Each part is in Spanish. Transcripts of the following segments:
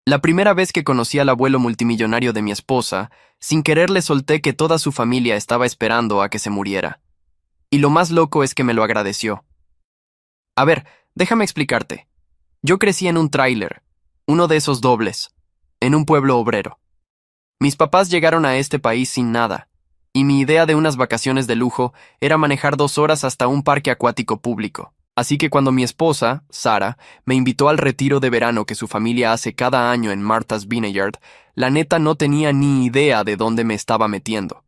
La primera vez que conocí al abuelo multimillonario de mi esposa, sin querer le solté que toda su familia estaba esperando a que se muriera. Y lo más loco es que me lo agradeció. A ver, déjame explicarte. Yo crecí en un tráiler, uno de esos dobles, en un pueblo obrero. Mis papás llegaron a este país sin nada, y mi idea de unas vacaciones de lujo era manejar 2 horas hasta un parque acuático público. Así que cuando mi esposa, Sara, me invitó al retiro de verano que su familia hace cada año en Martha's Vineyard, la neta no tenía ni idea de dónde me estaba metiendo.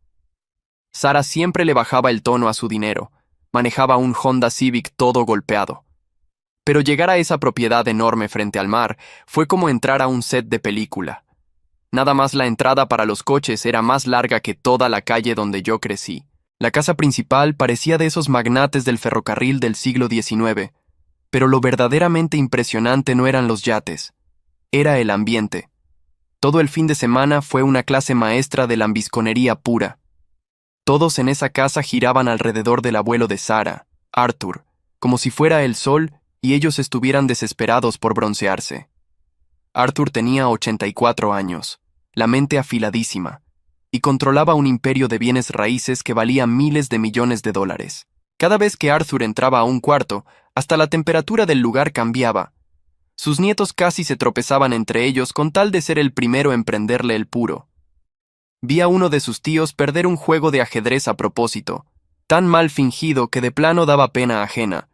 Sara siempre le bajaba el tono a su dinero, manejaba un Honda Civic todo golpeado. Pero llegar a esa propiedad enorme frente al mar fue como entrar a un set de película. Nada más la entrada para los coches era más larga que toda la calle donde yo crecí. La casa principal parecía de esos magnates del ferrocarril del siglo XIX, pero lo verdaderamente impresionante no eran los yates, era el ambiente. Todo el fin de semana fue una clase maestra de lambisconería pura. Todos en esa casa giraban alrededor del abuelo de Sara, Arthur, como si fuera el sol y ellos estuvieran desesperados por broncearse. Arthur tenía 84 años, la mente afiladísima, y controlaba un imperio de bienes raíces que valía miles de millones de dólares. Cada vez que Arthur entraba a un cuarto, hasta la temperatura del lugar cambiaba. Sus nietos casi se tropezaban entre ellos con tal de ser el primero en prenderle el puro. Vi a uno de sus tíos perder un juego de ajedrez a propósito, tan mal fingido que de plano daba pena ajena.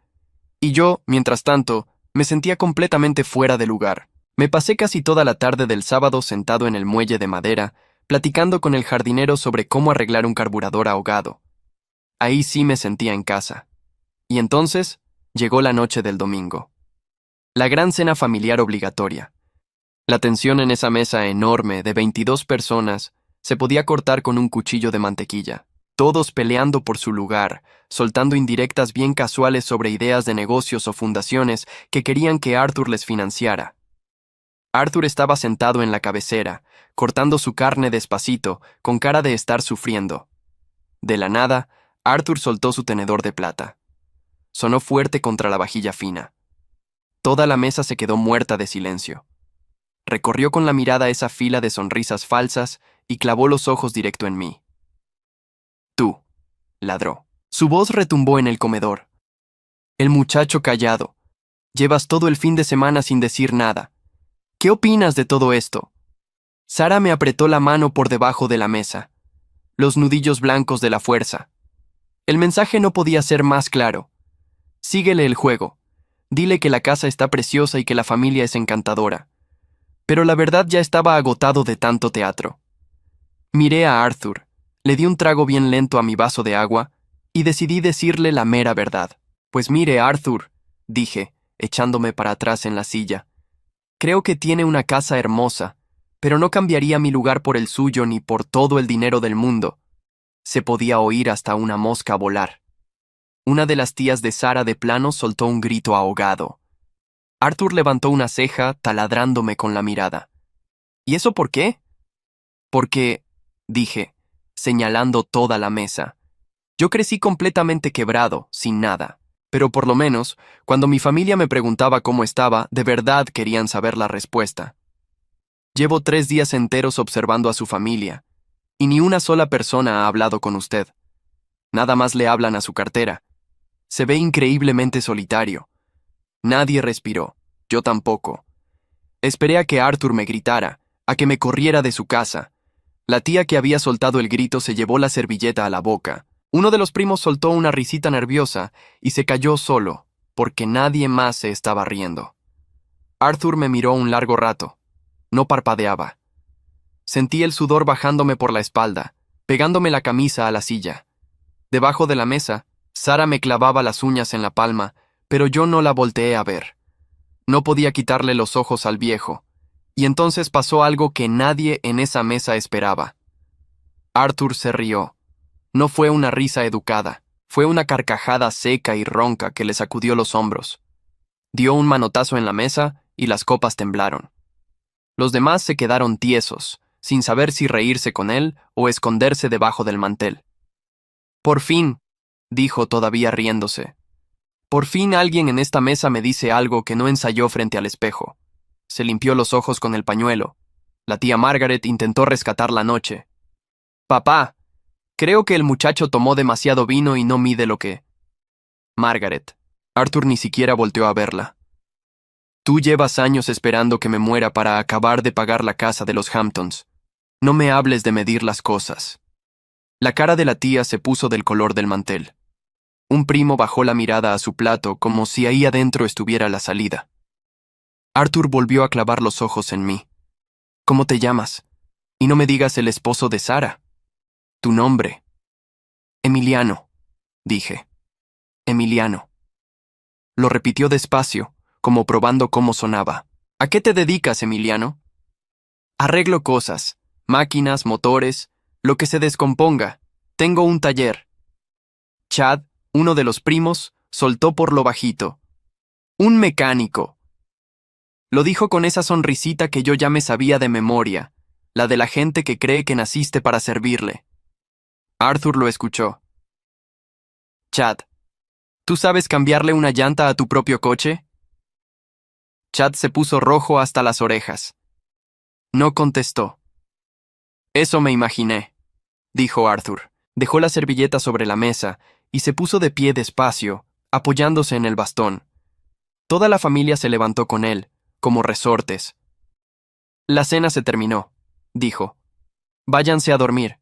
Y yo, mientras tanto, me sentía completamente fuera de lugar. Me pasé casi toda la tarde del sábado sentado en el muelle de madera, platicando con el jardinero sobre cómo arreglar un carburador ahogado. Ahí sí me sentía en casa. Y entonces llegó la noche del domingo. La gran cena familiar obligatoria. La tensión en esa mesa enorme de 22 personas se podía cortar con un cuchillo de mantequilla. Todos peleando por su lugar, soltando indirectas bien casuales sobre ideas de negocios o fundaciones que querían que Arthur les financiara. Arthur estaba sentado en la cabecera, cortando su carne despacito, con cara de estar sufriendo. De la nada, Arthur soltó su tenedor de plata. Sonó fuerte contra la vajilla fina. Toda la mesa se quedó muerta de silencio. Recorrió con la mirada esa fila de sonrisas falsas y clavó los ojos directo en mí. Tú, ladró. Su voz retumbó en el comedor. El muchacho callado. Llevas todo el fin de semana sin decir nada. ¿Qué opinas de todo esto? Sara me apretó la mano por debajo de la mesa. Los nudillos blancos de la fuerza. El mensaje no podía ser más claro. Síguele el juego. Dile que la casa está preciosa y que la familia es encantadora. Pero la verdad ya estaba agotado de tanto teatro. Miré a Arthur, le di un trago bien lento a mi vaso de agua y decidí decirle la mera verdad. Pues mire, Arthur, dije, echándome para atrás en la silla. Creo que tiene una casa hermosa, pero no cambiaría mi lugar por el suyo ni por todo el dinero del mundo. Se podía oír hasta una mosca volar. Una de las tías de Sara de plano soltó un grito ahogado. Arthur levantó una ceja, taladrándome con la mirada. ¿Y eso por qué? Porque, dije, señalando toda la mesa. Yo crecí completamente quebrado, sin nada. Pero por lo menos, cuando mi familia me preguntaba cómo estaba, de verdad querían saber la respuesta. Llevo 3 días enteros observando a su familia, y ni una sola persona ha hablado con usted. Nada más le hablan a su cartera. Se ve increíblemente solitario. Nadie respiró, yo tampoco. Esperé a que Arthur me gritara, a que me corriera de su casa. La tía que había soltado el grito se llevó la servilleta a la boca. Uno de los primos soltó una risita nerviosa y se calló solo, porque nadie más se estaba riendo. Arthur me miró un largo rato. No parpadeaba. Sentí el sudor bajándome por la espalda, pegándome la camisa a la silla. Debajo de la mesa, Sara me clavaba las uñas en la palma, pero yo no la volteé a ver. No podía quitarle los ojos al viejo, y entonces pasó algo que nadie en esa mesa esperaba. Arthur se rió. No fue una risa educada, fue una carcajada seca y ronca que le sacudió los hombros. Dio un manotazo en la mesa y las copas temblaron. Los demás se quedaron tiesos, sin saber si reírse con él o esconderse debajo del mantel. Por fin, dijo todavía riéndose. Por fin alguien en esta mesa me dice algo que no ensayó frente al espejo. Se limpió los ojos con el pañuelo. La tía Margaret intentó rescatar la noche. Papá, creo que el muchacho tomó demasiado vino y no mide lo que... Margaret. Arthur ni siquiera volteó a verla. Tú llevas años esperando que me muera para acabar de pagar la casa de los Hamptons. No me hables de medir las cosas. La cara de la tía se puso del color del mantel. Un primo bajó la mirada a su plato como si ahí adentro estuviera la salida. Arthur volvió a clavar los ojos en mí. ¿Cómo te llamas? Y no me digas el esposo de Sara. Tu nombre. Emiliano, dije. Emiliano. Lo repitió despacio, como probando cómo sonaba. ¿A qué te dedicas, Emiliano? Arreglo cosas, máquinas, motores, lo que se descomponga. Tengo un taller. Chad, uno de los primos, soltó por lo bajito. Un mecánico. Lo dijo con esa sonrisita que yo ya me sabía de memoria, la de la gente que cree que naciste para servirle. Arthur lo escuchó. Chad, ¿tú sabes cambiarle una llanta a tu propio coche? Chad se puso rojo hasta las orejas. No contestó. Eso me imaginé, dijo Arthur. Dejó la servilleta sobre la mesa y se puso de pie despacio, apoyándose en el bastón. Toda la familia se levantó con él, como resortes. La cena se terminó, dijo. Váyanse a dormir.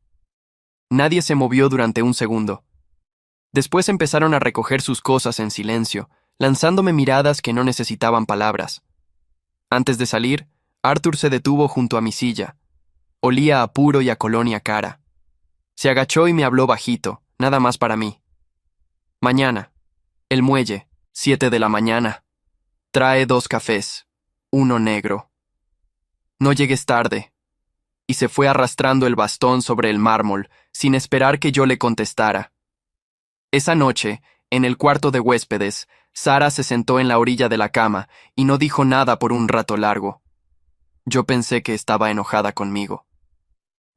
Nadie se movió durante un segundo. Después empezaron a recoger sus cosas en silencio, lanzándome miradas que no necesitaban palabras. Antes de salir, Arthur se detuvo junto a mi silla. Olía a puro y a colonia cara. Se agachó y me habló bajito, nada más para mí. Mañana, el muelle, 7 de la mañana. Trae 2 cafés, uno negro. No llegues tarde. Y se fue arrastrando el bastón sobre el mármol, sin esperar que yo le contestara. Esa noche, en el cuarto de huéspedes, Sara se sentó en la orilla de la cama y no dijo nada por un rato largo. Yo pensé que estaba enojada conmigo.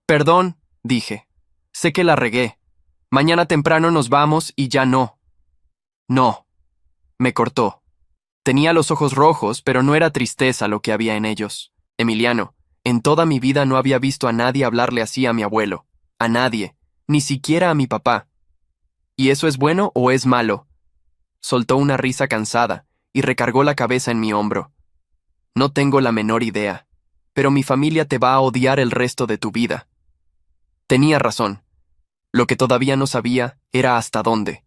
Perdón, dije. Sé que la regué. Mañana temprano nos vamos y ya no. No. Me cortó. Tenía los ojos rojos, pero no era tristeza lo que había en ellos. Emiliano, en toda mi vida no había visto a nadie hablarle así a mi abuelo. A nadie. Ni siquiera a mi papá. ¿Y eso es bueno o es malo? Soltó una risa cansada y recargó la cabeza en mi hombro. No tengo la menor idea, pero mi familia te va a odiar el resto de tu vida. Tenía razón. Lo que todavía no sabía era hasta dónde.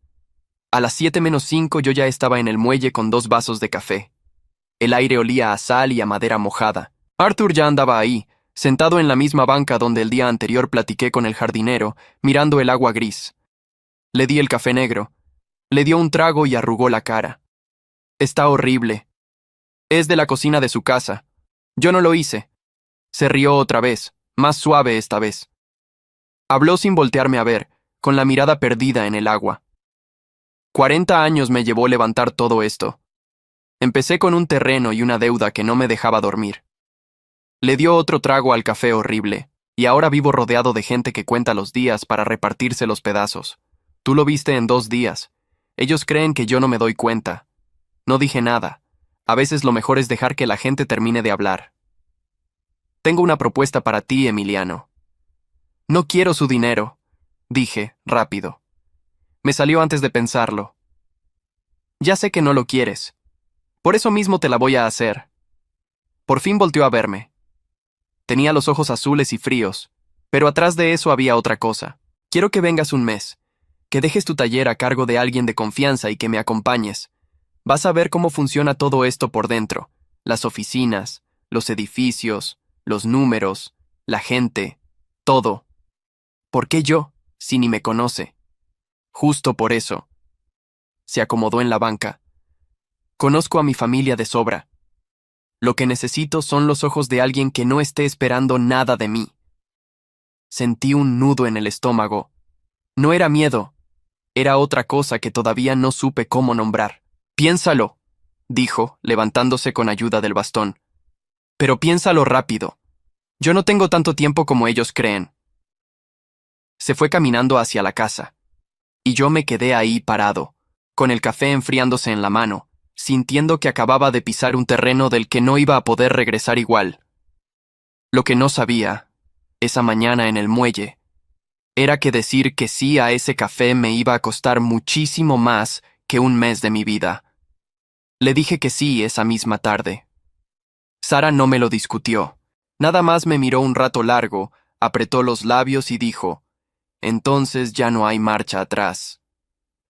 A las 7:05 yo ya estaba en el muelle con 2 vasos de café. El aire olía a sal y a madera mojada. Arthur ya andaba ahí, sentado en la misma banca donde el día anterior platiqué con el jardinero, mirando el agua gris. Le di el café negro. Le dio un trago y arrugó la cara. Está horrible. Es de la cocina de su casa. Yo no lo hice. Se rió otra vez, más suave esta vez. Habló sin voltearme a ver, con la mirada perdida en el agua. 40 años me llevó levantar todo esto. Empecé con un terreno y una deuda que no me dejaba dormir. Le dio otro trago al café horrible, y ahora vivo rodeado de gente que cuenta los días para repartirse los pedazos. Tú lo viste en 2 días. Ellos creen que yo no me doy cuenta. No dije nada. A veces lo mejor es dejar que la gente termine de hablar. Tengo una propuesta para ti, Emiliano. No quiero su dinero, dije, rápido. Me salió antes de pensarlo. Ya sé que no lo quieres. Por eso mismo te la voy a hacer. Por fin volteó a verme. Tenía los ojos azules y fríos, pero atrás de eso había otra cosa. Quiero que vengas un mes, que dejes tu taller a cargo de alguien de confianza y que me acompañes. Vas a ver cómo funciona todo esto por dentro. Las oficinas, los edificios, los números, la gente, todo. ¿Por qué yo, si ni me conoce? Justo por eso. Se acomodó en la banca. Conozco a mi familia de sobra. Lo que necesito son los ojos de alguien que no esté esperando nada de mí. Sentí un nudo en el estómago. No era miedo. Era otra cosa que todavía no supe cómo nombrar. Piénsalo, dijo, levantándose con ayuda del bastón. Pero piénsalo rápido. Yo no tengo tanto tiempo como ellos creen. Se fue caminando hacia la casa. Y yo me quedé ahí parado, con el café enfriándose en la mano, sintiendo que acababa de pisar un terreno del que no iba a poder regresar igual. Lo que no sabía, esa mañana en el muelle, era que decir que sí a ese café me iba a costar muchísimo más que un mes de mi vida. Le dije que sí esa misma tarde. Sara no me lo discutió. Nada más me miró un rato largo, apretó los labios y dijo, «Entonces ya no hay marcha atrás».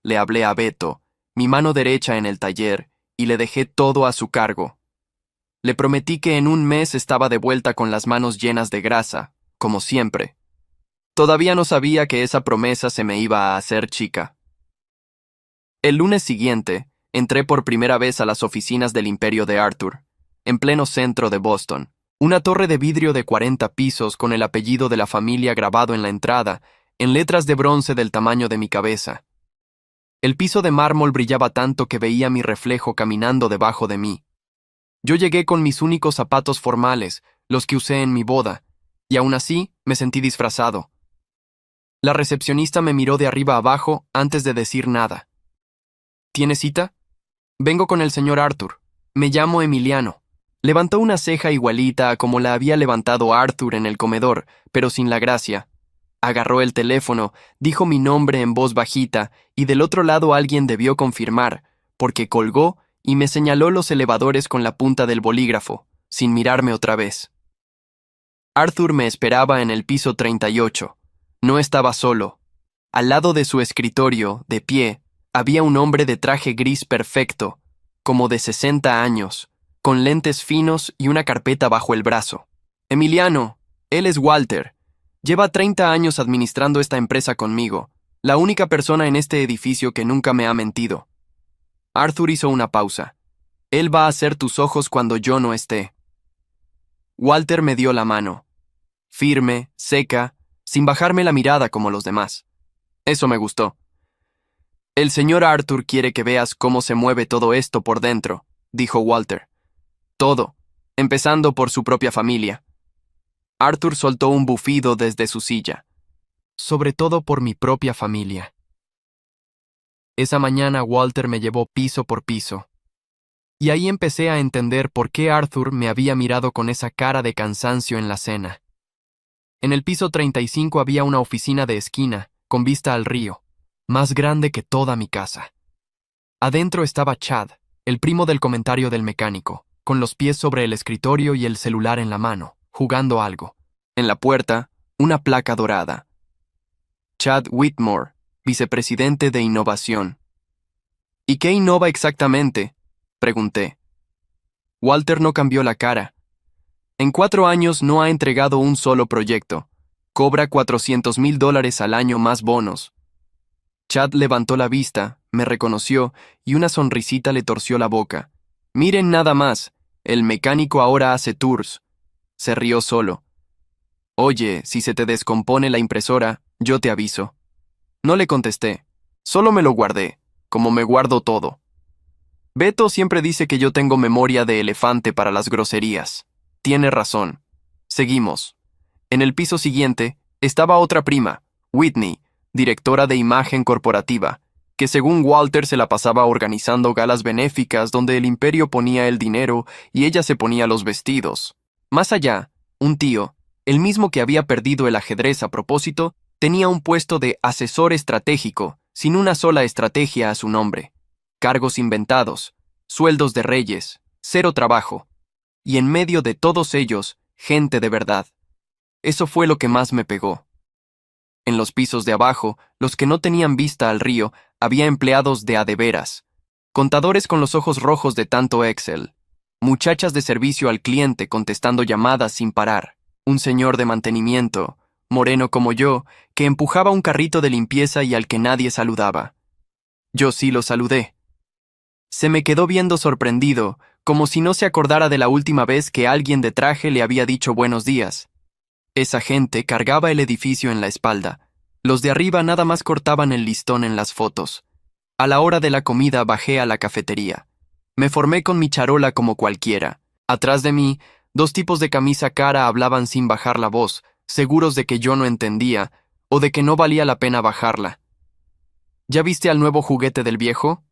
Le hablé a Beto, mi mano derecha en el taller, y le dejé todo a su cargo. Le prometí que en un mes estaba de vuelta con las manos llenas de grasa, como siempre. Todavía no sabía que esa promesa se me iba a hacer chica. El lunes siguiente, entré por primera vez a las oficinas del Imperio de Arthur, en pleno centro de Boston. Una torre de vidrio de 40 pisos con el apellido de la familia grabado en la entrada, en letras de bronce del tamaño de mi cabeza. El piso de mármol brillaba tanto que veía mi reflejo caminando debajo de mí. Yo llegué con mis únicos zapatos formales, los que usé en mi boda, y aún así me sentí disfrazado. La recepcionista me miró de arriba abajo antes de decir nada. ¿Tiene cita? Vengo con el señor Arthur. Me llamo Emiliano. Levantó una ceja igualita a como la había levantado Arthur en el comedor, pero sin la gracia. Agarró el teléfono, dijo mi nombre en voz bajita, y del otro lado alguien debió confirmar, porque colgó y me señaló los elevadores con la punta del bolígrafo, sin mirarme otra vez. Arthur me esperaba en el piso 38. No estaba solo. Al lado de su escritorio, de pie, había un hombre de traje gris perfecto, como de 60 años, con lentes finos y una carpeta bajo el brazo. Emiliano, él es Walter. Lleva 30 años administrando esta empresa conmigo, la única persona en este edificio que nunca me ha mentido. Arthur hizo una pausa. Él va a ser tus ojos cuando yo no esté. Walter me dio la mano. Firme, seca, sin bajarme la mirada como los demás. Eso me gustó. El señor Arthur quiere que veas cómo se mueve todo esto por dentro, dijo Walter. Todo, empezando por su propia familia. Arthur soltó un bufido desde su silla. Sobre todo por mi propia familia. Esa mañana Walter me llevó piso por piso. Y ahí empecé a entender por qué Arthur me había mirado con esa cara de cansancio en la cena. En el piso 35 había una oficina de esquina, con vista al río, más grande que toda mi casa. Adentro estaba Chad, el primo del comentario del mecánico, con los pies sobre el escritorio y el celular en la mano, jugando algo. En la puerta, una placa dorada. Chad Whitmore, vicepresidente de innovación. ¿Y qué innova exactamente?, pregunté. Walter no cambió la cara. En 4 años no ha entregado un solo proyecto. Cobra $400,000 al año más bonos. Chad levantó la vista, me reconoció y una sonrisita le torció la boca. Miren nada más, el mecánico ahora hace tours. Se rió solo. Oye, si se te descompone la impresora, yo te aviso. No le contesté, solo me lo guardé, como me guardo todo. Beto siempre dice que yo tengo memoria de elefante para las groserías. Tiene razón. Seguimos. En el piso siguiente estaba otra prima, Whitney, directora de imagen corporativa, que según Walter se la pasaba organizando galas benéficas donde el imperio ponía el dinero y ella se ponía los vestidos. Más allá, un tío, el mismo que había perdido el ajedrez a propósito, tenía un puesto de asesor estratégico, sin una sola estrategia a su nombre. Cargos inventados, sueldos de reyes, cero trabajo. Y en medio de todos ellos, gente de verdad. Eso fue lo que más me pegó. En los pisos de abajo, los que no tenían vista al río, había empleados de a de veras, contadores con los ojos rojos de tanto Excel, muchachas de servicio al cliente contestando llamadas sin parar, un señor de mantenimiento, moreno como yo, que empujaba un carrito de limpieza y al que nadie saludaba. Yo sí lo saludé. Se me quedó viendo sorprendido, como si no se acordara de la última vez que alguien de traje le había dicho buenos días. Esa gente cargaba el edificio en la espalda. Los de arriba nada más cortaban el listón en las fotos. A la hora de la comida bajé a la cafetería. Me formé con mi charola como cualquiera. Atrás de mí, 2 tipos de camisa cara hablaban sin bajar la voz, seguros de que yo no entendía, o de que no valía la pena bajarla. ¿Ya viste al nuevo juguete del viejo?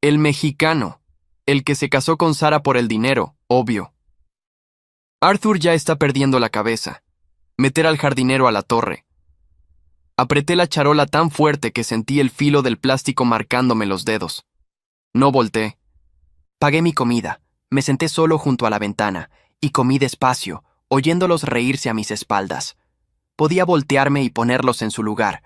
El mexicano. El que se casó con Sara por el dinero, obvio. Arthur ya está perdiendo la cabeza. Meter al jardinero a la torre. Apreté la charola tan fuerte que sentí el filo del plástico marcándome los dedos. No volteé. Pagué mi comida. Me senté solo junto a la ventana y comí despacio, oyéndolos reírse a mis espaldas. Podía voltearme y ponerlos en su lugar,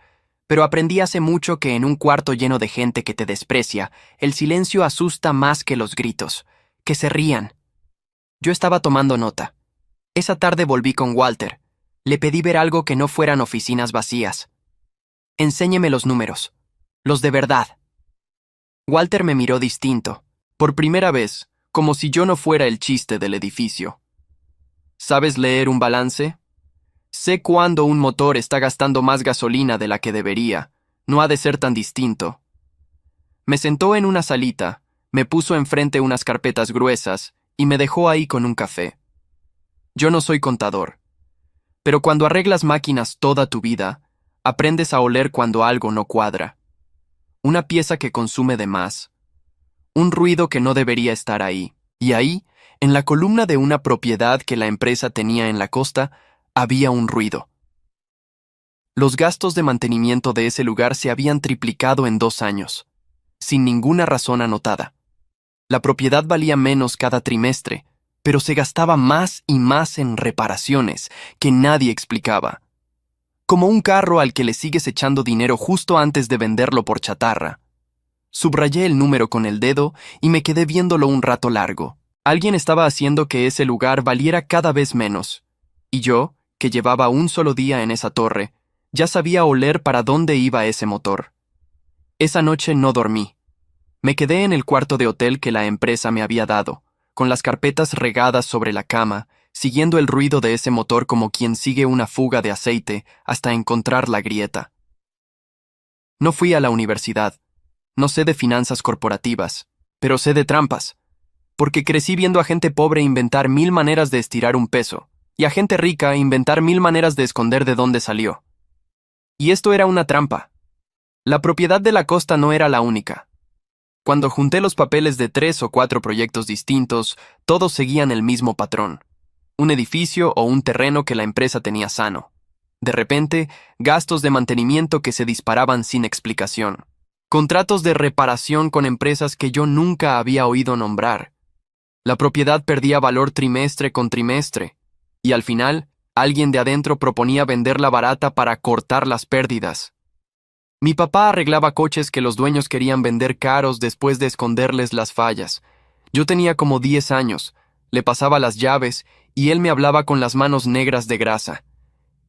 pero aprendí hace mucho que en un cuarto lleno de gente que te desprecia, el silencio asusta más que los gritos. Que se rían. Yo estaba tomando nota. Esa tarde volví con Walter. Le pedí ver algo que no fueran oficinas vacías. Enséñeme los números. Los de verdad. Walter me miró distinto. Por primera vez, como si yo no fuera el chiste del edificio. ¿Sabes leer un balance? Sé cuándo un motor está gastando más gasolina de la que debería. No ha de ser tan distinto. Me sentó en una salita, me puso enfrente unas carpetas gruesas y me dejó ahí con un café. Yo no soy contador, pero cuando arreglas máquinas toda tu vida, aprendes a oler cuando algo no cuadra. Una pieza que consume de más. Un ruido que no debería estar ahí. Y ahí, en la columna de una propiedad que la empresa tenía en la costa, había un ruido. Los gastos de mantenimiento de ese lugar se habían triplicado en 2 años, sin ninguna razón anotada. La propiedad valía menos cada trimestre, pero se gastaba más y más en reparaciones que nadie explicaba. Como un carro al que le sigues echando dinero justo antes de venderlo por chatarra. Subrayé el número con el dedo y me quedé viéndolo un rato largo. Alguien estaba haciendo que ese lugar valiera cada vez menos. Y yo, que llevaba un solo día en esa torre, ya sabía oler para dónde iba ese motor. Esa noche no dormí. Me quedé en el cuarto de hotel que la empresa me había dado, con las carpetas regadas sobre la cama, siguiendo el ruido de ese motor como quien sigue una fuga de aceite hasta encontrar la grieta. No fui a la universidad. No sé de finanzas corporativas, pero sé de trampas, porque crecí viendo a gente pobre inventar 1000 maneras de estirar un peso, y a gente rica inventar 1000 maneras de esconder de dónde salió. Y esto era una trampa. La propiedad de la costa no era la única. Cuando junté los papeles de 3 o 4 proyectos distintos, todos seguían el mismo patrón. Un edificio o un terreno que la empresa tenía sano. De repente, gastos de mantenimiento que se disparaban sin explicación. Contratos de reparación con empresas que yo nunca había oído nombrar. La propiedad perdía valor trimestre con trimestre, y al final, alguien de adentro proponía venderla barata para cortar las pérdidas. Mi papá arreglaba coches que los dueños querían vender caros después de esconderles las fallas. Yo tenía como 10 años, le pasaba las llaves y él me hablaba con las manos negras de grasa.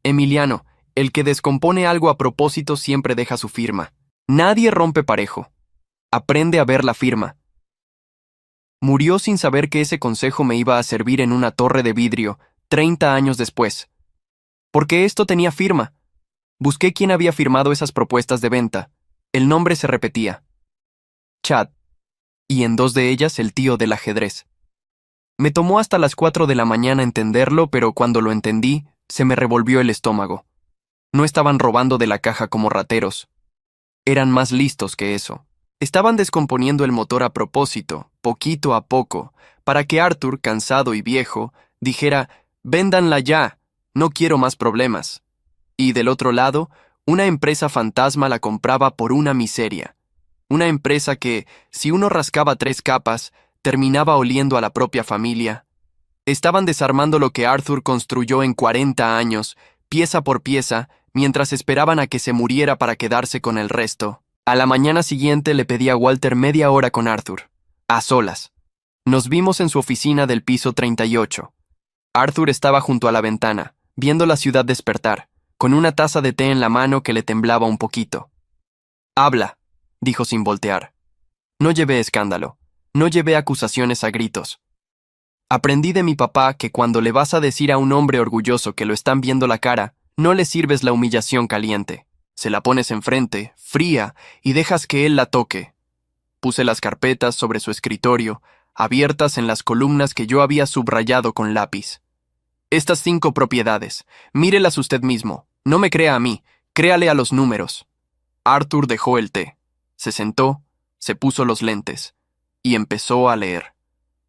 Emiliano, el que descompone algo a propósito siempre deja su firma. Nadie rompe parejo. Aprende a ver la firma. Murió sin saber que ese consejo me iba a servir en una torre de vidrio 30 años después. Porque esto tenía firma. Busqué quién había firmado esas propuestas de venta. El nombre se repetía. Chad. Y en 2 de ellas el tío del ajedrez. Me tomó hasta las 4 de la mañana entenderlo, pero cuando lo entendí, se me revolvió el estómago. No estaban robando de la caja como rateros. Eran más listos que eso. Estaban descomponiendo el motor a propósito, poquito a poco, para que Arthur, cansado y viejo, dijera, «Véndanla ya, no quiero más problemas». Y del otro lado, una empresa fantasma la compraba por una miseria. Una empresa que, si uno rascaba 3 capas, terminaba oliendo a la propia familia. Estaban desarmando lo que Arthur construyó en 40 años, pieza por pieza, mientras esperaban a que se muriera para quedarse con el resto. A la mañana siguiente le pedí a Walter media hora con Arthur, a solas. Nos vimos en su oficina del piso 38. Arthur estaba junto a la ventana, viendo la ciudad despertar, con una taza de té en la mano que le temblaba un poquito. «Habla», dijo sin voltear. No llevé escándalo, no llevé acusaciones a gritos. Aprendí de mi papá que cuando le vas a decir a un hombre orgulloso que lo están viendo la cara, no le sirves la humillación caliente. Se la pones enfrente, fría, y dejas que él la toque. Puse las carpetas sobre su escritorio, abiertas en las columnas que yo había subrayado con lápiz. Estas 5 propiedades, mírelas usted mismo. No me crea a mí, créale a los números. Arthur dejó el té. Se sentó, se puso los lentes. y empezó a leer.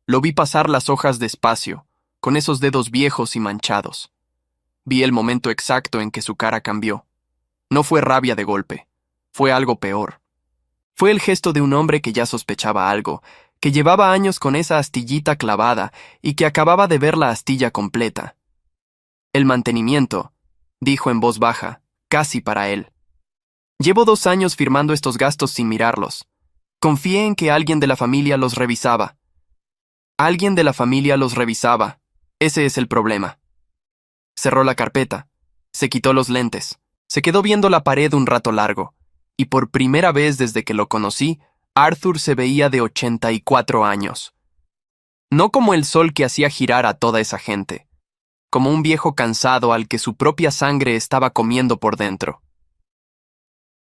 Lo vi pasar las hojas despacio, con esos dedos viejos y manchados. Vi el momento exacto en que su cara cambió. No fue rabia de golpe, fue algo peor. Fue el gesto de un hombre que ya sospechaba algo, que llevaba años con esa astillita clavada y que acababa de ver la astilla completa. El mantenimiento, dijo en voz baja, casi para él. Llevo 2 años firmando estos gastos sin mirarlos. Confié en que alguien de la familia los revisaba. Alguien de la familia los revisaba. Ese es el problema. Cerró la carpeta, se quitó los lentes, se quedó viendo la pared un rato largo, y por primera vez desde que lo conocí, Arthur se veía de 84 años. No como el sol que hacía girar a toda esa gente, como un viejo cansado al que su propia sangre estaba comiendo por dentro.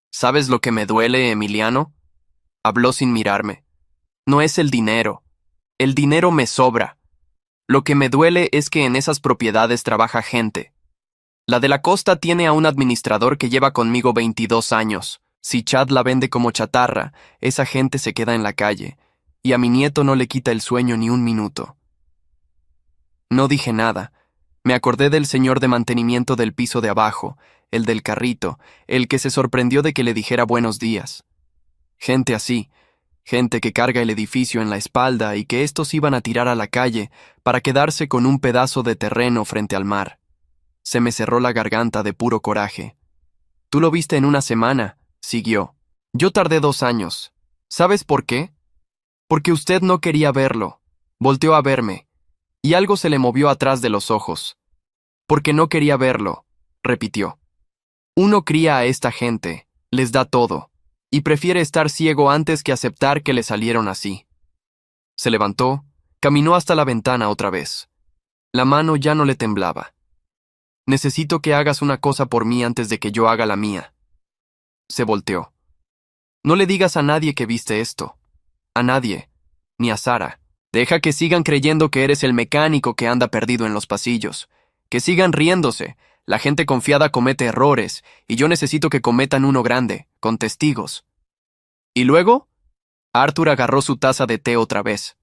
¿Sabes lo que me duele, Emiliano? Habló sin mirarme. No es el dinero. El dinero me sobra. Lo que me duele es que en esas propiedades trabaja gente. La de la costa tiene a un administrador que lleva conmigo 22 años. Si Chad la vende como chatarra, esa gente se queda en la calle, y a mi nieto no le quita el sueño ni un minuto. No dije nada. Me acordé del señor de mantenimiento del piso de abajo, el del carrito, el que se sorprendió de que le dijera buenos días. Gente así, gente que carga el edificio en la espalda y que estos iban a tirar a la calle para quedarse con un pedazo de terreno frente al mar. Se me cerró la garganta de puro coraje. Tú lo viste en una semana, siguió. Yo tardé 2 años. ¿Sabes por qué? Porque usted no quería verlo. Volteó a verme, y algo se le movió atrás de los ojos. Porque no quería verlo, repitió. Uno cría a esta gente, les da todo, y prefiere estar ciego antes que aceptar que le salieron así. Se levantó, caminó hasta la ventana otra vez. La mano ya no le temblaba. Necesito que hagas una cosa por mí antes de que yo haga la mía. Se volteó. No le digas a nadie que viste esto. A nadie, ni a Sara. Deja que sigan creyendo que eres el mecánico que anda perdido en los pasillos. Que sigan riéndose. La gente confiada comete errores, y yo necesito que cometan uno grande, con testigos. ¿Y luego? Arthur agarró su taza de té otra vez.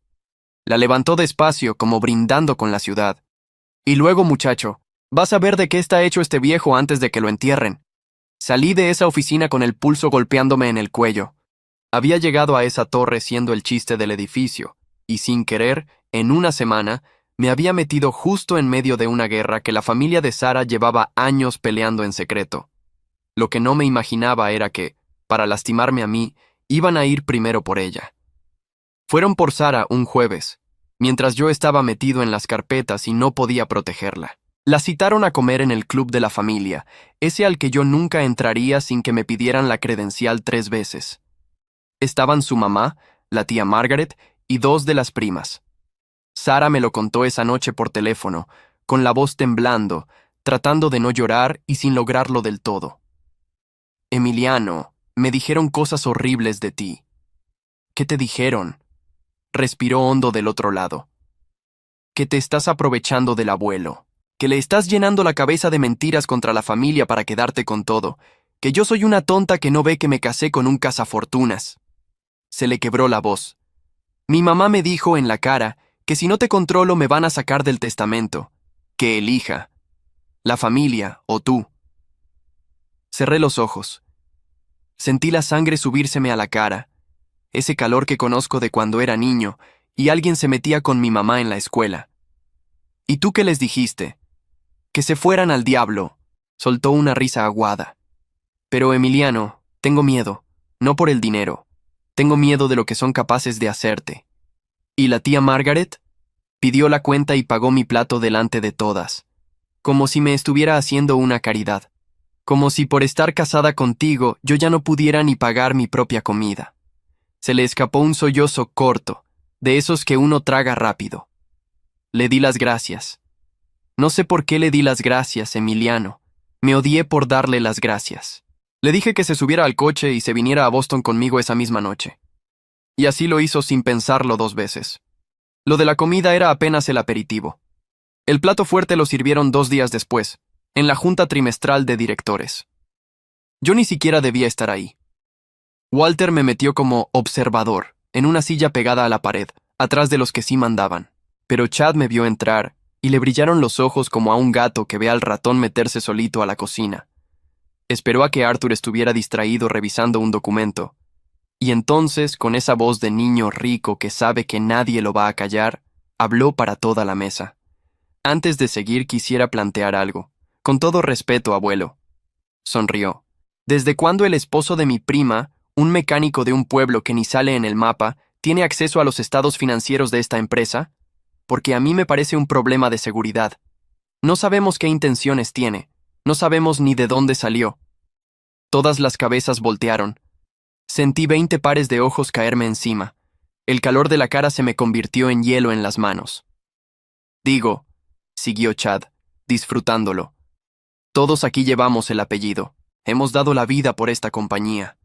La levantó despacio, como brindando con la ciudad. Y luego, muchacho, vas a ver de qué está hecho este viejo antes de que lo entierren. Salí de esa oficina con el pulso golpeándome en el cuello. Había llegado a esa torre siendo el chiste del edificio, y sin querer, en una semana, me había metido justo en medio de una guerra que la familia de Sara llevaba años peleando en secreto. Lo que no me imaginaba era que, para lastimarme a mí, iban a ir primero por ella. Fueron por Sara un jueves, mientras yo estaba metido en las carpetas y no podía protegerla. La citaron a comer en el club de la familia, ese al que yo nunca entraría sin que me pidieran la credencial 3 veces. Estaban su mamá, la tía Margaret y 2 de las primas. Sara me lo contó esa noche por teléfono, con la voz temblando, tratando de no llorar y sin lograrlo del todo. Emiliano, me dijeron cosas horribles de ti. ¿Qué te dijeron? Respiró hondo del otro lado. Que te estás aprovechando del abuelo, que le estás llenando la cabeza de mentiras contra la familia para quedarte con todo, que yo soy una tonta que no ve que me casé con un cazafortunas. Se le quebró la voz. Mi mamá me dijo en la cara que si no te controlo me van a sacar del testamento, que elija, la familia o tú. Cerré los ojos. Sentí la sangre subírseme a la cara, ese calor que conozco de cuando era niño, y alguien se metía con mi mamá en la escuela. ¿Y tú qué les dijiste? Que se fueran al diablo, soltó una risa aguada. Pero Emiliano, tengo miedo, no por el dinero, tengo miedo de lo que son capaces de hacerte. ¿Y la tía Margaret? Pidió la cuenta y pagó mi plato delante de todas, como si me estuviera haciendo una caridad, como si por estar casada contigo yo ya no pudiera ni pagar mi propia comida. Se le escapó un sollozo corto, de esos que uno traga rápido. Le di las gracias. No sé por qué le di las gracias, Emiliano. Me odié por darle las gracias. Le dije que se subiera al coche y se viniera a Boston conmigo esa misma noche. Y así lo hizo sin pensarlo 2 veces. Lo de la comida era apenas el aperitivo. El plato fuerte lo sirvieron 2 días después, en la junta trimestral de directores. Yo ni siquiera debía estar ahí. Walter me metió como observador, en una silla pegada a la pared, atrás de los que sí mandaban. Pero Chad me vio entrar, y le brillaron los ojos como a un gato que ve al ratón meterse solito a la cocina. Esperó a que Arthur estuviera distraído revisando un documento, y entonces, con esa voz de niño rico que sabe que nadie lo va a callar, habló para toda la mesa. Antes de seguir quisiera plantear algo. Con todo respeto, abuelo. Sonrió. ¿Desde cuándo el esposo de mi prima, un mecánico de un pueblo que ni sale en el mapa, tiene acceso a los estados financieros de esta empresa? Porque a mí me parece un problema de seguridad. No sabemos qué intenciones tiene. No sabemos ni de dónde salió. Todas las cabezas voltearon. Sentí 20 pares de ojos caerme encima. El calor de la cara se me convirtió en hielo en las manos. Digo, siguió Chad, disfrutándolo. Todos aquí llevamos el apellido. Hemos dado la vida por esta compañía.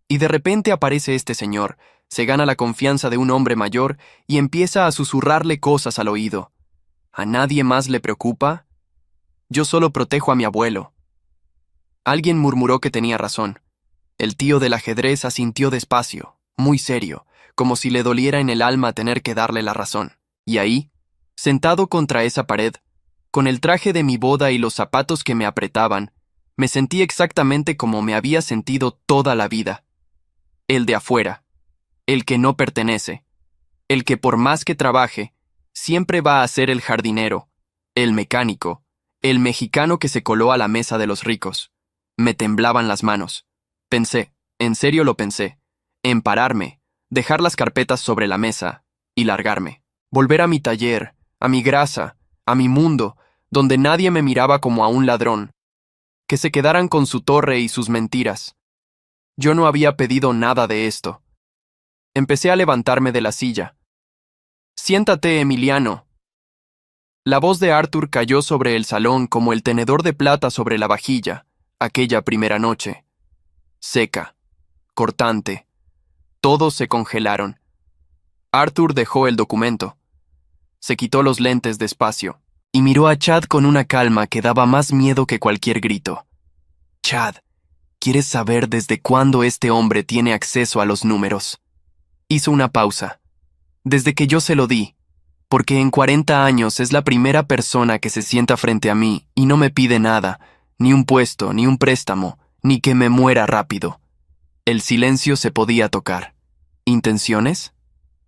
Y de repente aparece este señor, se gana la confianza de un hombre mayor y empieza a susurrarle cosas al oído. ¿A nadie más le preocupa? Yo solo protejo a mi abuelo. Alguien murmuró que tenía razón. El tío del ajedrez asintió despacio, muy serio, como si le doliera en el alma tener que darle la razón. Y ahí, sentado contra esa pared, con el traje de mi boda y los zapatos que me apretaban, me sentí exactamente como me había sentido toda la vida. El de afuera, el que no pertenece, el que por más que trabaje, siempre va a ser el jardinero, el mecánico, el mexicano que se coló a la mesa de los ricos. Me temblaban las manos. Pensé, en serio lo pensé, en pararme, dejar las carpetas sobre la mesa y largarme. Volver a mi taller, a mi grasa, a mi mundo, donde nadie me miraba como a un ladrón. Que se quedaran con su torre y sus mentiras. Yo no había pedido nada de esto. Empecé a levantarme de la silla. Siéntate, Emiliano. La voz de Arthur cayó sobre el salón como el tenedor de plata sobre la vajilla, aquella primera noche. Seca, cortante. Todos se congelaron. Arthur dejó el documento. Se quitó los lentes despacio y miró a Chad con una calma que daba más miedo que cualquier grito. Chad, ¿quieres saber desde cuándo este hombre tiene acceso a los números? Hizo una pausa. Desde que yo se lo di, porque en 40 años es la primera persona que se sienta frente a mí y no me pide nada, ni un puesto, ni un préstamo, ni que me muera rápido. El silencio se podía tocar. ¿Intenciones?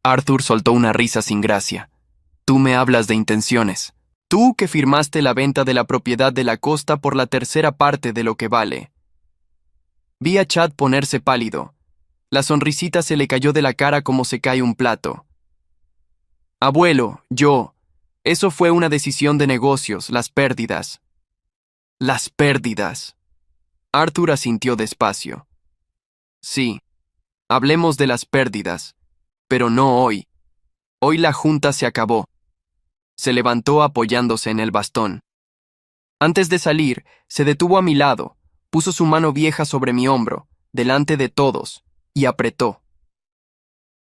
Arthur soltó una risa sin gracia. Tú me hablas de intenciones. Tú que firmaste la venta de la propiedad de la costa por la tercera parte de lo que vale. Vi a Chad ponerse pálido. La sonrisita se le cayó de la cara como se cae un plato. Abuelo, eso fue una decisión de negocios, las pérdidas. Las pérdidas. Arthur asintió despacio. Sí, hablemos de las pérdidas, pero no hoy. Hoy la junta se acabó. Se levantó apoyándose en el bastón. Antes de salir, se detuvo a mi lado, puso su mano vieja sobre mi hombro, delante de todos, y apretó.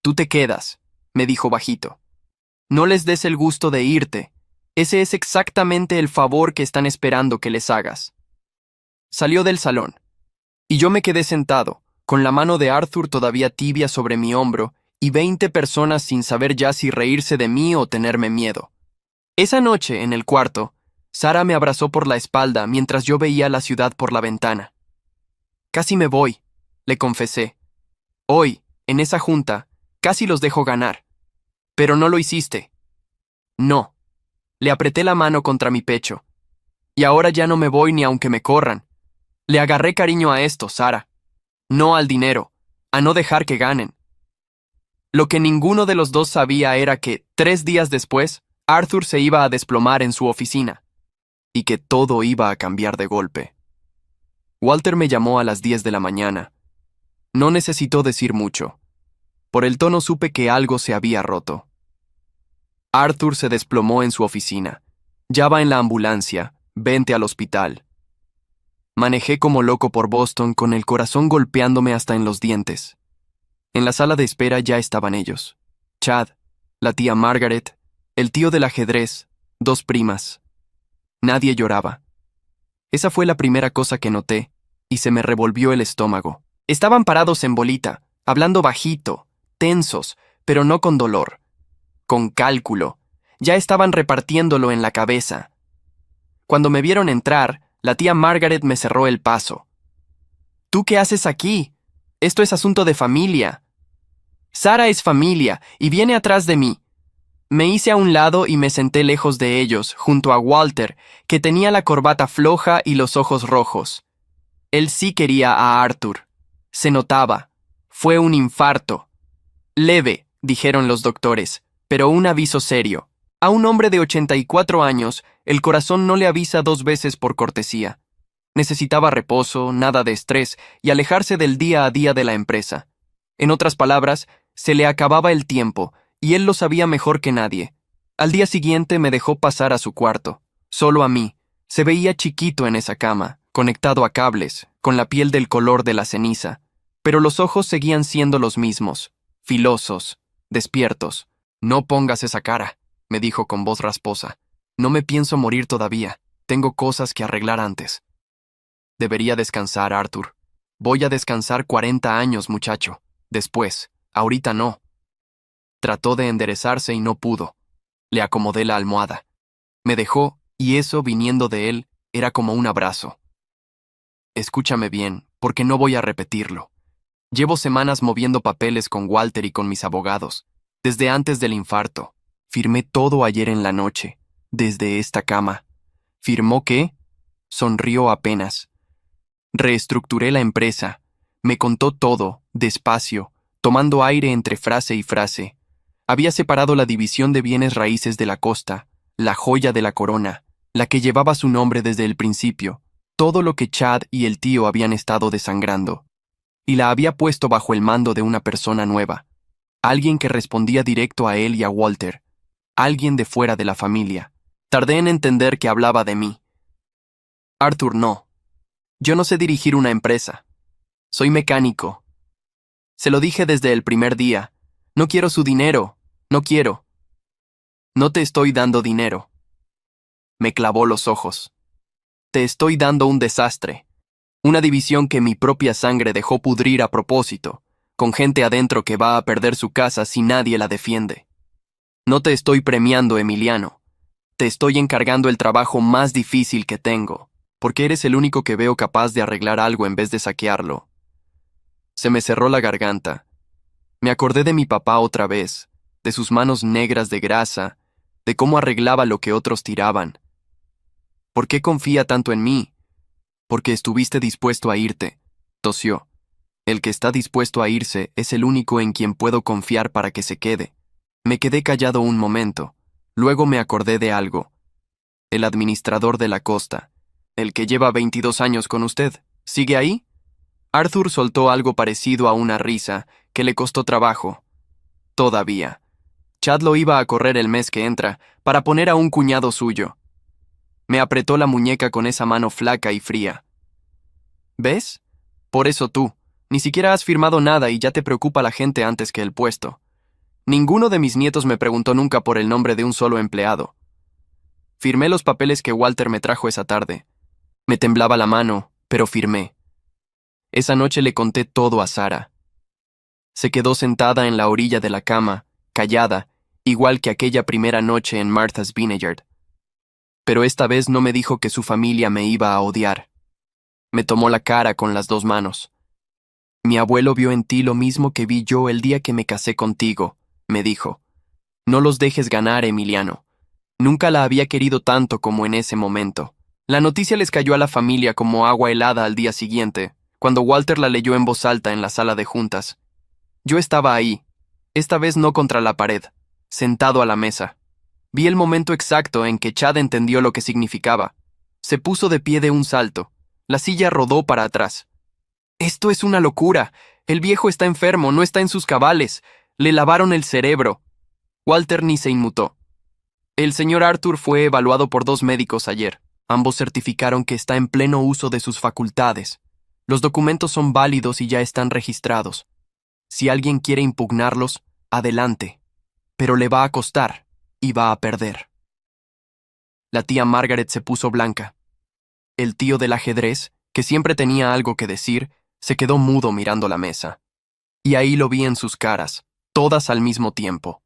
Tú te quedas, me dijo bajito. No les des el gusto de irte. Ese es exactamente el favor que están esperando que les hagas. Salió del salón, y yo me quedé sentado, con la mano de Arthur todavía tibia sobre mi hombro, y 20 personas sin saber ya si reírse de mí o tenerme miedo. Esa noche, en el cuarto, Sara me abrazó por la espalda mientras yo veía la ciudad por la ventana. Casi me voy, le confesé. Hoy, en esa junta, casi los dejo ganar. Pero no lo hiciste. No. Le apreté la mano contra mi pecho. Y ahora ya no me voy ni aunque me corran. Le agarré cariño a esto, Sara. No al dinero, a no dejar que ganen. Lo que ninguno de los dos sabía era que, 3 días después, Arthur se iba a desplomar en su oficina. Y que todo iba a cambiar de golpe. Walter me llamó a las 10 de la mañana. No necesitó decir mucho. Por el tono supe que algo se había roto. Arthur se desplomó en su oficina. Ya va en la ambulancia, vente al hospital. Manejé como loco por Boston con el corazón golpeándome hasta en los dientes. En la sala de espera ya estaban ellos. Chad, la tía Margaret, el tío del ajedrez, 2 primas. Nadie lloraba. Esa fue la primera cosa que noté, y se me revolvió el estómago. Estaban parados en bolita, hablando bajito, tensos, pero no con dolor, con cálculo. Ya estaban repartiéndolo en la cabeza. Cuando me vieron entrar, la tía Margaret me cerró el paso. ¿Tú qué haces aquí? Esto es asunto de familia. Sara es familia y viene atrás de mí. Me hice a un lado y me senté lejos de ellos, junto a Walter, que tenía la corbata floja y los ojos rojos. Él sí quería a Arthur. Se notaba. Fue un infarto. Leve, dijeron los doctores, pero un aviso serio. A un hombre de 84 años, el corazón no le avisa 2 veces por cortesía. Necesitaba reposo, nada de estrés y alejarse del día a día de la empresa. En otras palabras, se le acababa el tiempo, y él lo sabía mejor que nadie. Al día siguiente me dejó pasar a su cuarto, solo a mí. Se veía chiquito en esa cama, conectado a cables, con la piel del color de la ceniza, pero los ojos seguían siendo los mismos, filosos, despiertos. No pongas esa cara, me dijo con voz rasposa. No me pienso morir todavía, tengo cosas que arreglar antes. Debería descansar, Arthur. Voy a descansar 40 años, muchacho. Después, ahorita no. Trató de enderezarse y no pudo. Le acomodé la almohada. Me dejó, y eso, viniendo de él, era como un abrazo. Escúchame bien, porque no voy a repetirlo. Llevo semanas moviendo papeles con Walter y con mis abogados. Desde antes del infarto. Firmé todo ayer en la noche, desde esta cama. ¿Firmó qué? Sonrió apenas. Reestructuré la empresa. Me contó todo, despacio, tomando aire entre frase y frase. Había separado la división de bienes raíces de la costa, la joya de la corona, la que llevaba su nombre desde el principio, todo lo que Chad y el tío habían estado desangrando. Y la había puesto bajo el mando de una persona nueva, alguien que respondía directo a él y a Walter, alguien de fuera de la familia. Tardé en entender que hablaba de mí. Arthur, no. Yo no sé dirigir una empresa. Soy mecánico. Se lo dije desde el primer día. No quiero su dinero. No quiero. No te estoy dando dinero. Me clavó los ojos. Te estoy dando un desastre. Una división que mi propia sangre dejó pudrir a propósito, con gente adentro que va a perder su casa si nadie la defiende. No te estoy premiando, Emiliano. Te estoy encargando el trabajo más difícil que tengo, porque eres el único que veo capaz de arreglar algo en vez de saquearlo. Se me cerró la garganta. Me acordé de mi papá otra vez, de sus manos negras de grasa, de cómo arreglaba lo que otros tiraban. ¿Por qué confía tanto en mí? Porque estuviste dispuesto a irte, tosió. El que está dispuesto a irse es el único en quien puedo confiar para que se quede. Me quedé callado un momento. Luego me acordé de algo. El administrador de la costa, el que lleva 22 años con usted, ¿sigue ahí? Arthur soltó algo parecido a una risa, que le costó trabajo. Todavía. Chad lo iba a correr el mes que entra, para poner a un cuñado suyo. Me apretó la muñeca con esa mano flaca y fría. ¿Ves? Por eso tú. Ni siquiera has firmado nada y ya te preocupa la gente antes que el puesto. Ninguno de mis nietos me preguntó nunca por el nombre de un solo empleado. Firmé los papeles que Walter me trajo esa tarde. Me temblaba la mano, pero firmé. Esa noche le conté todo a Sara. Se quedó sentada en la orilla de la cama, callada, igual que aquella primera noche en Martha's Vineyard. Pero esta vez no me dijo que su familia me iba a odiar. Me tomó la cara con las 2 manos. Mi abuelo vio en ti lo mismo que vi yo el día que me casé contigo, me dijo. No los dejes ganar, Emiliano. Nunca la había querido tanto como en ese momento. La noticia les cayó a la familia como agua helada al día siguiente, cuando Walter la leyó en voz alta en la sala de juntas. Yo estaba ahí, esta vez no contra la pared, sentado a la mesa. Vi el momento exacto en que Chad entendió lo que significaba. Se puso de pie de un salto. La silla rodó para atrás. Esto es una locura. El viejo está enfermo, no está en sus cabales. Le lavaron el cerebro. Walter ni se inmutó. El señor Arthur fue evaluado por 2 médicos ayer. Ambos certificaron que está en pleno uso de sus facultades. Los documentos son válidos y ya están registrados. Si alguien quiere impugnarlos, adelante. Pero le va a costar y va a perder. La tía Margaret se puso blanca. El tío del ajedrez, que siempre tenía algo que decir, se quedó mudo mirando la mesa. Y ahí lo vi en sus caras, todas al mismo tiempo.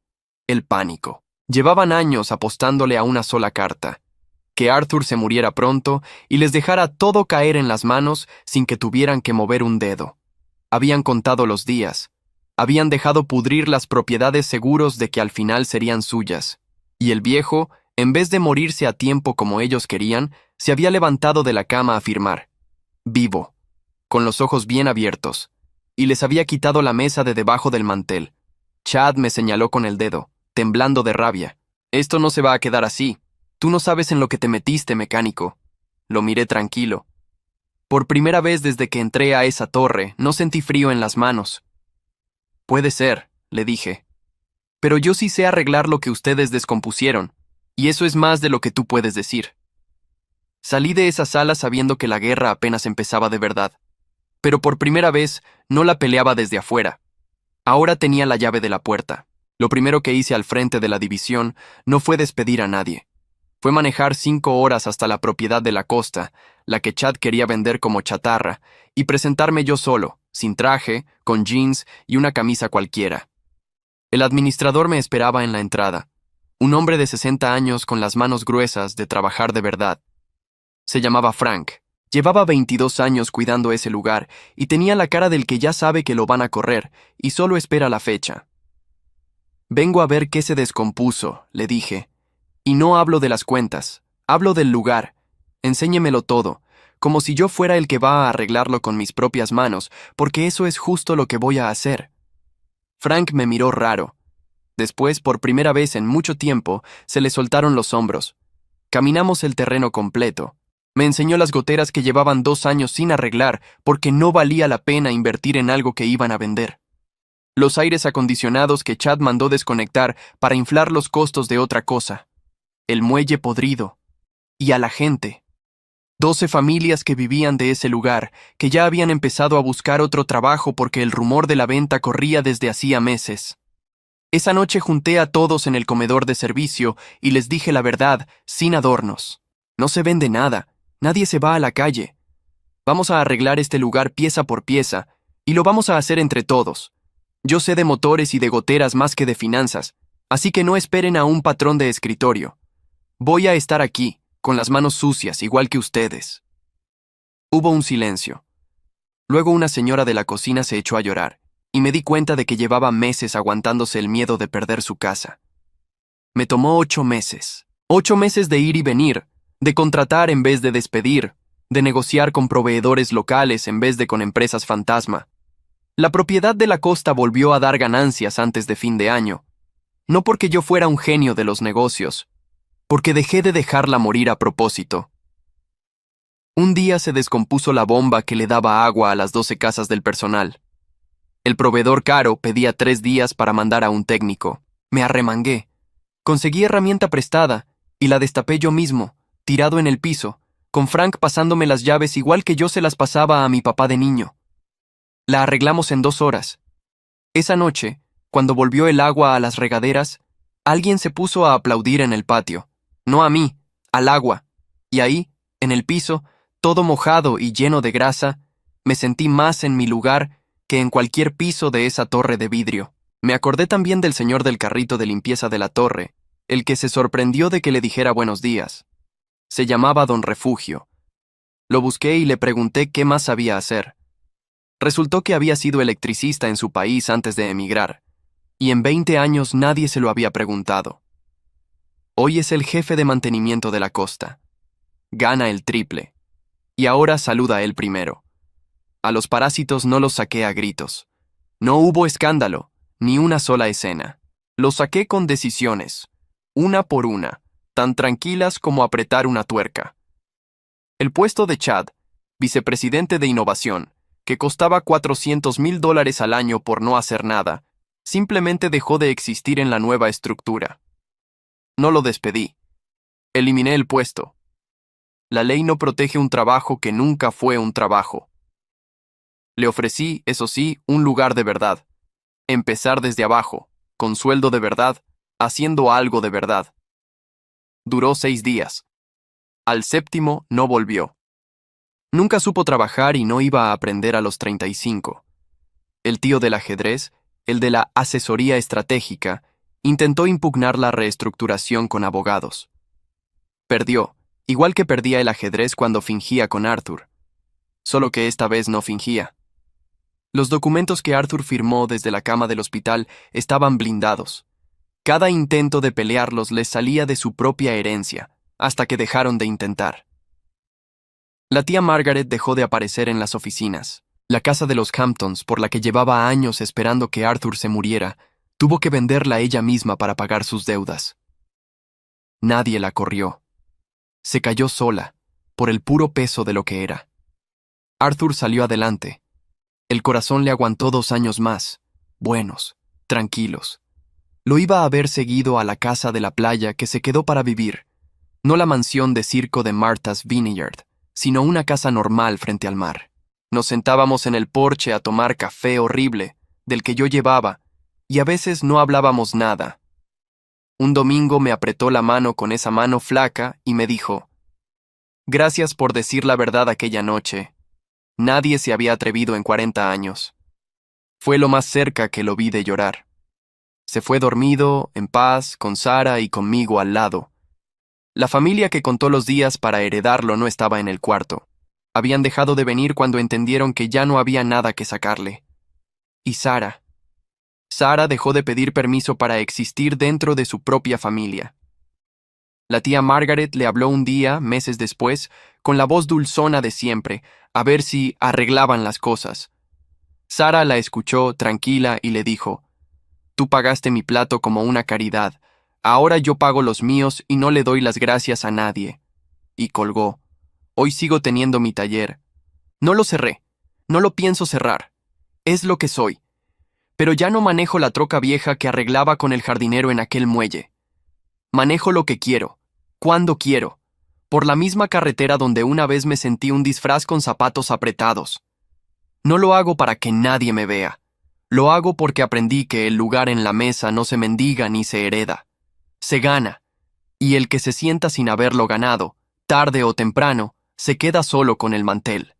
El pánico. Llevaban años apostándole a una sola carta: que Arthur se muriera pronto y les dejara todo caer en las manos sin que tuvieran que mover un dedo. Habían contado los días. Habían dejado pudrir las propiedades seguros de que al final serían suyas. Y el viejo, en vez de morirse a tiempo como ellos querían, se había levantado de la cama a afirmar: vivo, con los ojos bien abiertos, y les había quitado la mesa de debajo del mantel. Chad me señaló con el dedo, temblando de rabia. Esto no se va a quedar así. Tú no sabes en lo que te metiste, mecánico. Lo miré tranquilo. Por primera vez desde que entré a esa torre, no sentí frío en las manos. Puede ser, le dije. Pero yo sí sé arreglar lo que ustedes descompusieron, y eso es más de lo que tú puedes decir. Salí de esa sala sabiendo que la guerra apenas empezaba de verdad. Pero por primera vez no la peleaba desde afuera. Ahora tenía la llave de la puerta. Lo primero que hice al frente de la división no fue despedir a nadie. Fue manejar 5 horas hasta la propiedad de la costa, la que Chad quería vender como chatarra, y presentarme yo solo, sin traje, con jeans y una camisa cualquiera. El administrador me esperaba en la entrada, un hombre de 60 años con las manos gruesas de trabajar de verdad. Se llamaba Frank. Llevaba 22 años cuidando ese lugar y tenía la cara del que ya sabe que lo van a correr y solo espera la fecha. Vengo a ver qué se descompuso, le dije. Y no hablo de las cuentas, hablo del lugar. Enséñemelo todo, como si yo fuera el que va a arreglarlo con mis propias manos, porque eso es justo lo que voy a hacer. Frank me miró raro. Después, por primera vez en mucho tiempo, se le soltaron los hombros. Caminamos el terreno completo. Me enseñó las goteras que llevaban 2 años sin arreglar porque no valía la pena invertir en algo que iban a vender. Los aires acondicionados que Chad mandó desconectar para inflar los costos de otra cosa. El muelle podrido. Y a la gente. 12 familias que vivían de ese lugar, que ya habían empezado a buscar otro trabajo porque el rumor de la venta corría desde hacía meses. Esa noche junté a todos en el comedor de servicio y les dije la verdad, sin adornos. No se vende nada, nadie se va a la calle. Vamos a arreglar este lugar pieza por pieza, y lo vamos a hacer entre todos. Yo sé de motores y de goteras más que de finanzas, así que no esperen a un patrón de escritorio. Voy a estar aquí, con las manos sucias, igual que ustedes. Hubo un silencio. Luego una señora de la cocina se echó a llorar, y me di cuenta de que llevaba meses aguantándose el miedo de perder su casa. Me tomó 8 meses. 8 meses de ir y venir, de contratar en vez de despedir, de negociar con proveedores locales en vez de con empresas fantasma. La propiedad de la costa volvió a dar ganancias antes de fin de año. No porque yo fuera un genio de los negocios, porque dejé de dejarla morir a propósito. Un día se descompuso la bomba que le daba agua a las 12 casas del personal. El proveedor caro pedía 3 días para mandar a un técnico. Me arremangué. Conseguí herramienta prestada y la destapé yo mismo, tirado en el piso, con Frank pasándome las llaves igual que yo se las pasaba a mi papá de niño. La arreglamos en 2 horas. Esa noche, cuando volvió el agua a las regaderas, alguien se puso a aplaudir en el patio. No a mí, al agua. Y ahí, en el piso, todo mojado y lleno de grasa, me sentí más en mi lugar que en cualquier piso de esa torre de vidrio. Me acordé también del señor del carrito de limpieza de la torre, el que se sorprendió de que le dijera buenos días. Se llamaba Don Refugio. Lo busqué y le pregunté qué más sabía hacer. Resultó que había sido electricista en su país antes de emigrar, y en 20 años nadie se lo había preguntado. Hoy es el jefe de mantenimiento de la costa. Gana el triple. Y ahora saluda a él primero. A los parásitos no los saqué a gritos. No hubo escándalo, ni una sola escena. Los saqué con decisiones, una por una, tan tranquilas como apretar una tuerca. El puesto de Chad, vicepresidente de innovación, que costaba $400,000 al año por no hacer nada, simplemente dejó de existir en la nueva estructura. No lo despedí. Eliminé el puesto. La ley no protege un trabajo que nunca fue un trabajo. Le ofrecí, eso sí, un lugar de verdad. Empezar desde abajo, con sueldo de verdad, haciendo algo de verdad. Duró 6 días. Al 7º no volvió. Nunca supo trabajar y no iba a aprender a los 35. El tío del ajedrez, el de la asesoría estratégica, intentó impugnar la reestructuración con abogados. Perdió, igual que perdía el ajedrez cuando fingía con Arthur. Solo que esta vez no fingía. Los documentos que Arthur firmó desde la cama del hospital estaban blindados. Cada intento de pelearlos les salía de su propia herencia, hasta que dejaron de intentar. La tía Margaret dejó de aparecer en las oficinas. La casa de los Hamptons, por la que llevaba años esperando que Arthur se muriera, tuvo que venderla ella misma para pagar sus deudas. Nadie la corrió. Se cayó sola, por el puro peso de lo que era. Arthur salió adelante. El corazón le aguantó 2 años más, buenos, tranquilos. Lo iba a haber seguido a la casa de la playa que se quedó para vivir, no la mansión de circo de Martha's Vineyard, sino una casa normal frente al mar. Nos sentábamos en el porche a tomar café horrible, del que yo llevaba, y a veces no hablábamos nada. Un domingo me apretó la mano con esa mano flaca y me dijo: «Gracias por decir la verdad aquella noche. Nadie se había atrevido en 40 años. Fue lo más cerca que lo vi de llorar». Se fue dormido, en paz, con Sara y conmigo al lado. La familia que contó los días para heredarlo no estaba en el cuarto. Habían dejado de venir cuando entendieron que ya no había nada que sacarle. Y Sara. Sara dejó de pedir permiso para existir dentro de su propia familia. La tía Margaret le habló un día, meses después, con la voz dulzona de siempre, a ver si arreglaban las cosas. Sara la escuchó tranquila y le dijo: «Tú pagaste mi plato como una caridad. Ahora yo pago los míos y no le doy las gracias a nadie». Y colgó. Hoy sigo teniendo mi taller. No lo cerré. No lo pienso cerrar. Es lo que soy. Pero ya no manejo la troca vieja que arreglaba con el jardinero en aquel muelle. Manejo lo que quiero, cuando quiero, por la misma carretera donde una vez me sentí un disfraz con zapatos apretados. No lo hago para que nadie me vea. Lo hago porque aprendí que el lugar en la mesa no se mendiga ni se hereda. Se gana. Y el que se sienta sin haberlo ganado, tarde o temprano, se queda solo con el mantel.